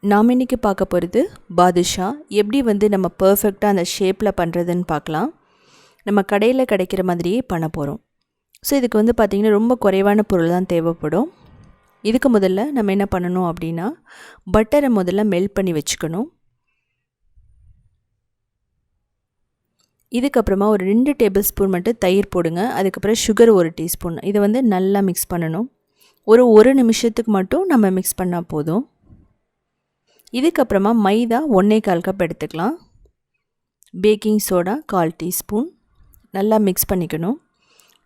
நாம் இன்றைக்கி பார்க்க போகிறது பாதுஷா எப்படி வந்து நம்ம பர்ஃபெக்டாக அந்த ஷேப்பில் பண்ணுறதுன்னு பார்க்கலாம். நம்ம கடையில் கிடைக்கிற மாதிரியே பண்ண போகிறோம். ஸோ இதுக்கு வந்து பார்த்திங்கன்னா ரொம்ப குறைவான பொருள் தான் தேவைப்படும். இதுக்கு முதல்ல நம்ம என்ன பண்ணணும் அப்படின்னா, பட்டரை முதல்ல மெல்ட் பண்ணி வச்சுக்கணும். இதுக்கப்புறமா ஒரு 2 டேபிள் ஸ்பூன் மட்டும் தயிர் போடுங்க. அதுக்கப்புறம் சுகர் 1 டீஸ்பூன். இதை வந்து நல்லா மிக்ஸ் பண்ணணும். ஒரு நிமிஷத்துக்கு மட்டும் நம்ம மிக்ஸ் பண்ணால் போதும். இதுக்கப்புறமா மைதா 1/4 கப் எடுத்துக்கலாம். Baking soda 1/4 teaspoon. நல்லா மிக்ஸ் பண்ணிக்கணும்.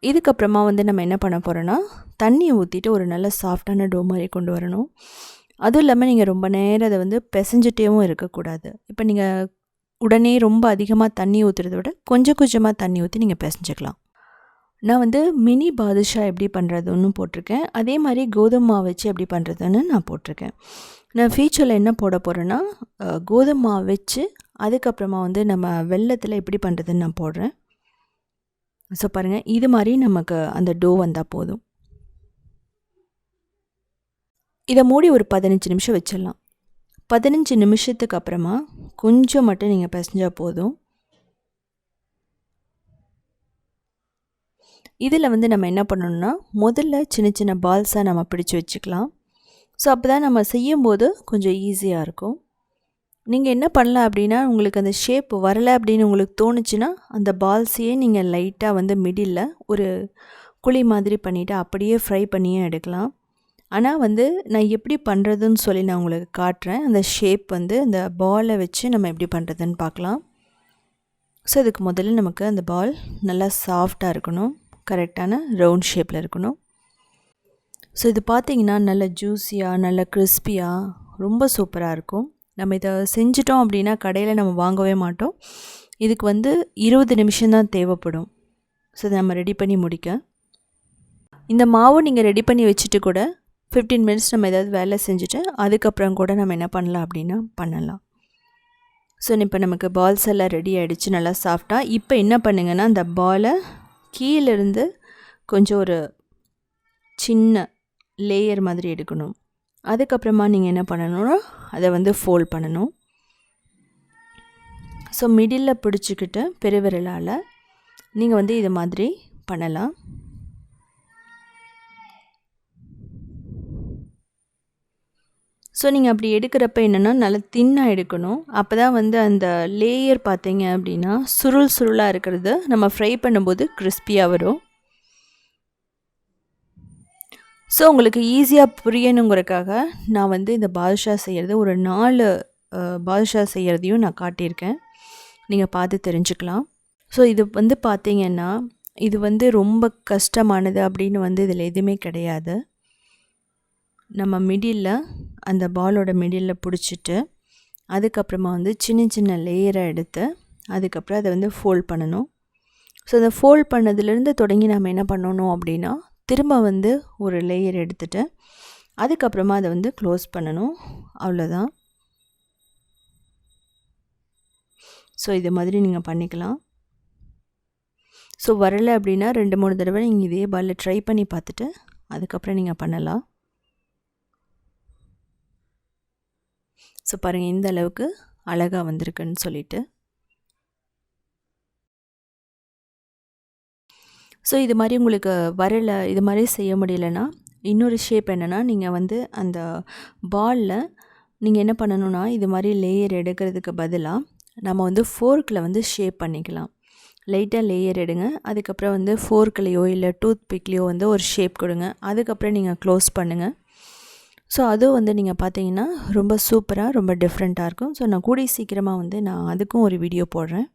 இதுக்கப்புறமா வந்து நம்ம என்ன பண்ண போகிறோன்னா, தண்ணியை ஊற்றிட்டு ஒரு நல்ல சாஃப்டான டோ மாதிரி கொண்டு வரணும். அதுவும் இல்லாமல் நீங்கள் ரொம்ப நேரம் அதை வந்து பிசைஞ்சிட்டேவும் இருக்கக்கூடாது. இப்போ நீங்கள் உடனே ரொம்ப அதிகமாக தண்ணி ஊற்றுறத விட கொஞ்சம் கொஞ்சமாக தண்ணி ஊற்றி நீங்கள் பிசைஞ்சிக்கலாம். நான் வந்து மினி பாதுஷா எப்படி பண்ணுறதுன்னு போட்டிருக்கேன். அதே மாதிரி கோதுமை மாவு வச்சு எப்படி பண்ணுறதுன்னு நான் போட்டிருக்கேன். நான் ஃபியூச்சரில் என்ன போட போகிறேன்னா, கோதுமை மாவு வச்சு அதுக்கப்புறமா வந்து நம்ம வெல்லத்தில் எப்படி பண்ணுறதுன்னு நான் போடுறேன். ஸோ பாருங்கள், இது மாதிரி நமக்கு அந்த டோ வந்தால் போதும். இதை மூடி ஒரு 15 நிமிஷம் வச்சிடலாம். 15 நிமிஷத்துக்கு அப்புறமா கொஞ்சம் மட்டும் நீங்கள் பிசைஞ்சால் போதும். இதில் வந்து நம்ம என்ன பண்ணணும்னா, முதல்ல சின்ன சின்ன பால்ஸாக நம்ம பிடிச்சி வச்சுக்கலாம். ஸோ அப்போ தான் நம்ம செய்யும்போது கொஞ்சம் ஈஸியாக இருக்கும். நீங்கள் என்ன பண்ணலாம் அப்படின்னா, உங்களுக்கு அந்த ஷேப் வரலை அப்படின்னு உங்களுக்கு தோணுச்சுன்னா, அந்த பால்ஸையே நீங்கள் லைட்டாக வந்து மிடில் ஒரு குழி மாதிரி பண்ணிவிட்டு அப்படியே ஃப்ரை பண்ணியே எடுக்கலாம். ஆனால் வந்து நான் எப்படி பண்ணுறதுன்னு சொல்லி நான் உங்களுக்கு காட்டுறேன். அந்த ஷேப் வந்து அந்த பாலை வச்சு நம்ம எப்படி பண்ணுறதுன்னு பார்க்கலாம். ஸோ அதுக்கு முதல்ல நமக்கு அந்த பால் நல்லா சாஃப்டாக இருக்கணும். கரெக்டான ரவுண்ட் ஷேப்பில் இருக்கணும். ஸோ இது பார்த்திங்கன்னா நல்ல ஜூஸியாக நல்ல கிறிஸ்பியாக ரொம்ப சூப்பராக இருக்கும். நம்ம இதை செஞ்சிட்டோம் அப்படின்னா கடையில் நம்ம வாங்கவே மாட்டோம். இதுக்கு வந்து 20 நிமிஷம்தான் தேவைப்படும். ஸோ இதை நம்ம ரெடி பண்ணி முடிக்க. இந்த மாவு நீங்கள் ரெடி பண்ணி வச்சுட்டு கூட 15 மினிட்ஸ் நம்ம ஏதாவது வேலை செஞ்சுட்டு அதுக்கப்புறம் கூட நம்ம என்ன பண்ணலாம் அப்படின்னா பண்ணலாம். ஸோ இப்போ நமக்கு பால்ஸ் எல்லாம் ரெடி ஆகிடுச்சு நல்லா சாஃப்டாக. இப்போ என்ன பண்ணுங்கன்னா, அந்த பாலை கீழேருந்து கொஞ்சம் ஒரு சின்ன லேயர் மாதிரி எடுக்கணும். அதுக்கப்புறமா நீங்கள் என்ன பண்ணணும்னா, அதை வந்து ஃபோல்ட் பண்ணணும். ஸோ மிடில் பிடிச்சிக்கிட்டு பெருவிரலால் நீங்கள் வந்து இது மாதிரி பண்ணலாம். ஸோ நீங்கள் அப்படி எடுக்கிறப்ப என்னென்னா, நல்லா தின்னாக எடுக்கணும். அப்போ தான் வந்து அந்த லேயர் பார்த்தீங்க அப்படின்னா சுருளாக இருக்கிறது நம்ம ஃப்ரை பண்ணும்போது கிறிஸ்பியாக வரும். ஸோ உங்களுக்கு ஈஸியாக புரியணுங்கிறதுக்காக நான் வந்து இந்த பாதுஷா செய்கிறது ஒரு 4 பாதுஷா செய்கிறதையும் நான் காட்டியிருக்கேன். நீங்கள் பார்த்து தெரிஞ்சுக்கலாம். ஸோ இது வந்து பார்த்திங்கன்னா, இது வந்து ரொம்ப கஷ்டமானது அப்படின்னு வந்து இதில் எதுவுமே கிடையாது. நம்ம மிடில் அந்த பாலோட மிடில் பிடிச்சிட்டு அதுக்கப்புறமா வந்து சின்ன சின்ன லேயரை எடுத்து அதுக்கப்புறம் அதை வந்து ஃபோல்ட் பண்ணணும். ஸோ அதை ஃபோல்ட் பண்ணதுலேருந்து தொடங்கி நம்ம என்ன பண்ணணும் அப்படின்னா, திரும்ப வந்து ஒரு லேயர் எடுத்துகிட்டு அதுக்கப்புறமா அதை வந்து க்ளோஸ் பண்ணணும். அவ்வளோதான். ஸோ இது மாதிரி நீங்கள் பண்ணிக்கலாம். ஸோ வரலை அப்படின்னா 2-3 தடவை நீங்கள் இதே பாலில் ட்ரை பண்ணி பார்த்துட்டு அதுக்கப்புறம் நீங்கள் பண்ணலாம். ஸோ பாருங்கள், இந்த அளவுக்கு அழகாக வந்திருக்குன்னு சொல்லிட்டு. ஸோ இது மாதிரி உங்களுக்கு வரலை, இது மாதிரி செய்ய முடியலைன்னா இன்னொரு ஷேப் என்னென்னா, நீங்கள் வந்து அந்த பாலில் நீங்கள் என்ன பண்ணணுன்னா, இது மாதிரி லேயர் எடுக்கிறதுக்கு பதிலாக நம்ம வந்து ஃபோர்க்கில் வந்து ஷேப் பண்ணிக்கலாம். லைட்டாக லேயர் எடுங்க. அதுக்கப்புறம் வந்து ஃபோர்க்லேயோ இல்லை டூத் பிக்லேயோ வந்து ஒரு ஷேப் கொடுங்க. அதுக்கப்புறம் நீங்கள் க்ளோஸ் பண்ணுங்கள். ஸோ அதுவும் வந்து நீங்கள் பார்த்தீங்கன்னா ரொம்ப சூப்பராக ரொம்ப டிஃப்ரெண்ட்டாக இருக்கும். ஸோ நான் கூடிய சீக்கிரமாக வந்து நான் அதுக்கும் ஒரு வீடியோ போடுறேன்.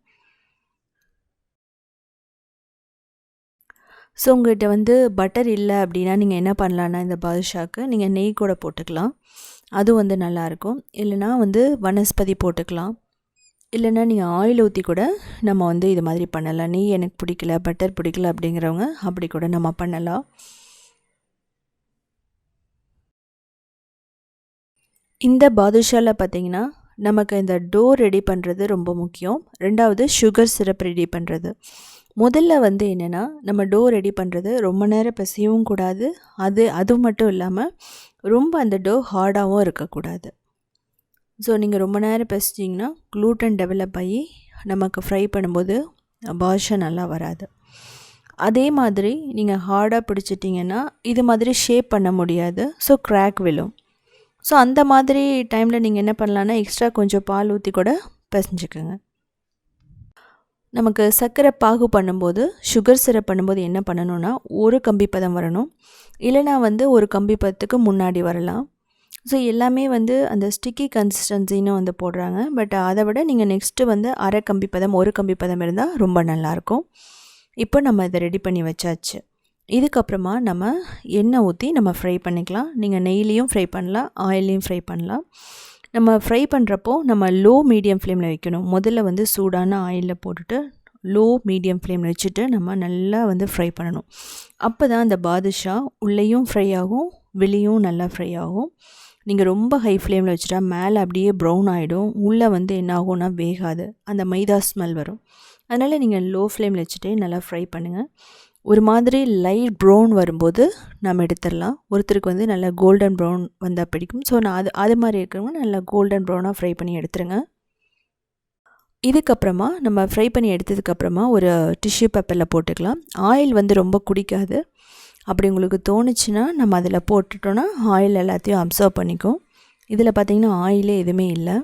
ஸோ உங்கள்கிட்ட வந்து பட்டர் இல்லை அப்படின்னா நீங்கள் என்ன பண்ணலான்னா, இந்த பாதுஷாக்கு நீங்கள் நெய் கூட போட்டுக்கலாம். அதுவும் வந்து நல்லாயிருக்கும். இல்லைனா வந்து வனஸ்பதி போட்டுக்கலாம். இல்லைன்னா நீங்கள் ஆயில் ஊற்றி கூட நம்ம வந்து இது மாதிரி பண்ணலாம். நெய் எனக்கு பிடிக்கல, பட்டர் பிடிக்கல அப்படிங்கிறவங்க அப்படி கூட நம்ம பண்ணலாம். இந்த பாதுஷாவில் பார்த்திங்கன்னா நமக்கு இந்த டோ ரெடி பண்ணுறது ரொம்ப முக்கியம். 2வது சுகர் சிரப் ரெடி பண்ணுறது. முதல்ல வந்து என்னென்னா, நம்ம டோ ரெடி பண்ணுறது ரொம்ப நேரம் பிசையவும் கூடாது. அது மட்டும் இல்லாமல் ரொம்ப அந்த டோ ஹார்டாகவும் இருக்கக்கூடாது. ஸோ நீங்கள் ரொம்ப நேரம் பிசைஞ்சிங்கன்னா க்ளூட்டன் டெவலப் ஆகி நமக்கு ஃப்ரை பண்ணும்போது பாதுஷா நல்லா வராது. அதே மாதிரி நீங்கள் ஹார்டாக பிடிச்சிட்டிங்கன்னா இது மாதிரி ஷேப் பண்ண முடியாது. ஸோ கிராக் விழும். ஸோ அந்த மாதிரி டைமில் நீங்கள் என்ன பண்ணலான்னா எக்ஸ்ட்ரா கொஞ்சம் பால் ஊற்றி கூட பிசைஞ்சுக்கோங்க. நமக்கு சர்க்கரை பாகு பண்ணும்போது சுகர் சிரப் பண்ணும்போது என்ன பண்ணணுன்னா ஒரு கம்பி பதம் வரணும், இல்லைனா ஒரு கம்பி பதத்துக்கு முன்னாடி வரலாம். ஸோ எல்லாமே அந்த ஸ்டிக்கி கன்சிஸ்டன்சின்னு போடுறாங்க. பட் அதை விட நீங்கள் நெக்ஸ்ட்டு அரை கம்பி பதம் ஒரு கம்பி பதம் இருந்தால் ரொம்ப நல்லாயிருக்கும். இப்போ நம்ம இதை ரெடி பண்ணி வச்சாச்சு. இதுக்கப்புறமா நம்ம எண்ணெய் ஊற்றி நம்ம ஃப்ரை பண்ணிக்கலாம். நீங்கள் நெய்லேயும் ஃப்ரை பண்ணலாம், ஆயிலையும் ஃப்ரை பண்ணலாம். நம்ம ஃப்ரை பண்ணுறப்போ நம்ம லோ மீடியம் ஃப்ளேமில் வைக்கணும். முதல்ல சூடான ஆயிலில் போட்டுட்டு லோ மீடியம் ஃப்ளேமில் வச்சுட்டு நம்ம நல்லா ஃப்ரை பண்ணணும். அப்போ தான் அந்த பாதுஷா உள்ளேயும் ஃப்ரை ஆகும், வெளியும் நல்லா ஃப்ரை ஆகும். நீங்கள் ரொம்ப ஹை ஃப்ளேமில் வச்சுட்டா மேலே அப்படியே ப்ரௌன் ஆகிடும், உள்ளே என்ன ஆகும்னா வேகாது, அந்த மைதா ஸ்மெல் வரும். அதனால் நீங்கள் லோ ஃப்ளேமில் வச்சுட்டே நல்லா ஃப்ரை பண்ணுங்கள். ஒரு மாதிரி லைட் ப்ரௌன் வரும்போது நம்ம எடுத்துடலாம். ஒருத்தருக்கு நல்லா கோல்டன் ப்ரௌன் வந்தால் பிடிக்கும். ஸோ நான் அது மாதிரி இருக்கிறவங்க நல்லா கோல்டன் ப்ரௌனாக ஃப்ரை பண்ணி எடுத்துருங்க. இதுக்கப்புறமா நம்ம ஃப்ரை பண்ணி எடுத்ததுக்கப்புறமா ஒரு டிஷ்யூ பேப்பரில் போட்டுக்கலாம். ஆயில் ரொம்ப குடிக்காது. அப்படி உங்களுக்கு தோணுச்சுன்னா நம்ம அதில் போட்டுட்டோன்னா ஆயில் எல்லாத்தையும் அப்சர்வ் பண்ணிக்கும். இதில் பார்த்திங்கன்னா ஆயிலே எதுவுமே இல்லை.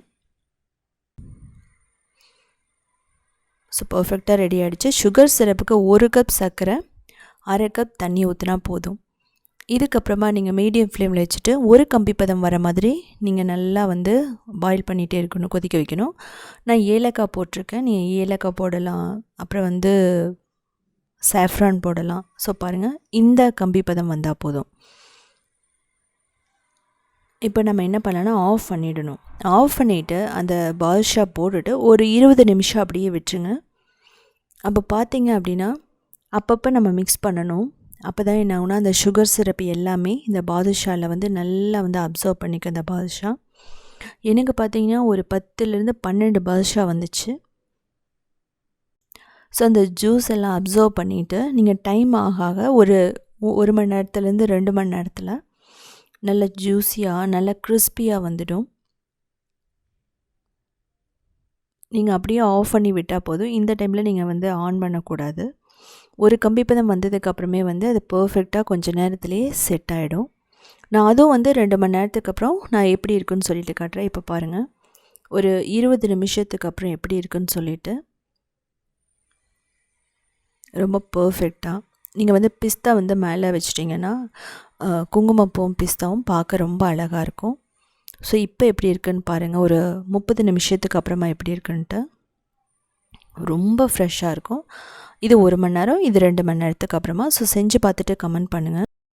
ஸோ பர்ஃபெக்டாக ரெடி ஆகிடுச்சு. சுகர் சிரப்புக்கு 1 கப் சர்க்கரை, அரை கப் தண்ணி ஊற்றினா போதும். இதுக்கப்புறமா நீங்கள் மீடியம் ஃப்ளேமில் வச்சுட்டு ஒரு கம்பி பதம் வர மாதிரி நீங்கள் நல்லா பாயில் பண்ணிகிட்டே இருக்கணும், கொதிக்க வைக்கணும். நான் ஏலக்காய் போட்டிருக்கேன், நீங்கள் ஏலக்காய் போடலாம், அப்புறம் சாஃப்ரான் போடலாம். ஸோ பாருங்கள், இந்த கம்பி பதம் வந்தால் போதும். இப்போ நம்ம என்ன பண்ணலான்னா ஆஃப் பண்ணிடணும். ஆஃப் பண்ணிவிட்டு அந்த பாதுஷா போட்டுட்டு ஒரு 20 நிமிஷம் அப்படியே விட்டுருங்க. அப்போ பார்த்தீங்க அப்படின்னா அப்பப்போ நம்ம மிக்ஸ் பண்ணணும். அப்போ தான் என்ன ஆகுனா அந்த சுகர் சிரப் எல்லாமே இந்த பாதுஷாவில் நல்லா அப்சர்வ் பண்ணிக்க அந்த பாதுஷா. எனக்கு பார்த்திங்கன்னா ஒரு 10லேருந்து 12 பாதுஷா வந்துச்சு. ஸோ அந்த ஜூஸ் எல்லாம் அப்சர்வ் பண்ணிவிட்டு நீங்கள் டைம் ஆக ஒரு மணி நேரத்துலேருந்து 2 மணி நேரத்தில் நல்ல ஜூஸியாக நல்ல கிறிஸ்பியாக வந்துடும். நீங்கள் அப்படியே ஆஃப் பண்ணி விட்டால் போதும். இந்த டைமில் நீங்கள் ஆன் பண்ணக்கூடாது. ஒரு கம்பி பதம் வந்ததுக்கப்புறமே அது பர்ஃபெக்டாக கொஞ்சம் நேரத்துலேயே செட் ஆகிடும். நான் அதுவும் 2 மணி நேரத்துக்கு அப்புறம் நான் எப்படி இருக்குன்னு சொல்லிட்டு காட்டுறேன். இப்போ பாருங்கள், ஒரு 20 நிமிஷத்துக்கு அப்புறம் எப்படி இருக்குன்னு சொல்லிட்டு ரொம்ப பர்ஃபெக்டாக நீங்கள் பிஸ்தா மேலே வச்சிட்டிங்கன்னா குங்குமப்பூவும் பிஸ்தாவும் பார்க்க ரொம்ப அழகாக இருக்கும். ஸோ இப்போ எப்படி இருக்குன்னு பாருங்கள், ஒரு 30 நிமிஷத்துக்கு அப்புறமா எப்படி இருக்குன்ட்டு ரொம்ப ஃப்ரெஷ்ஷாக இருக்கும். இது 1 மணி நேரம், இது 2 மணி நேரத்துக்கு அப்புறமா. ஸோ செஞ்சு பார்த்துட்டு கமெண்ட் பண்ணுங்கள்.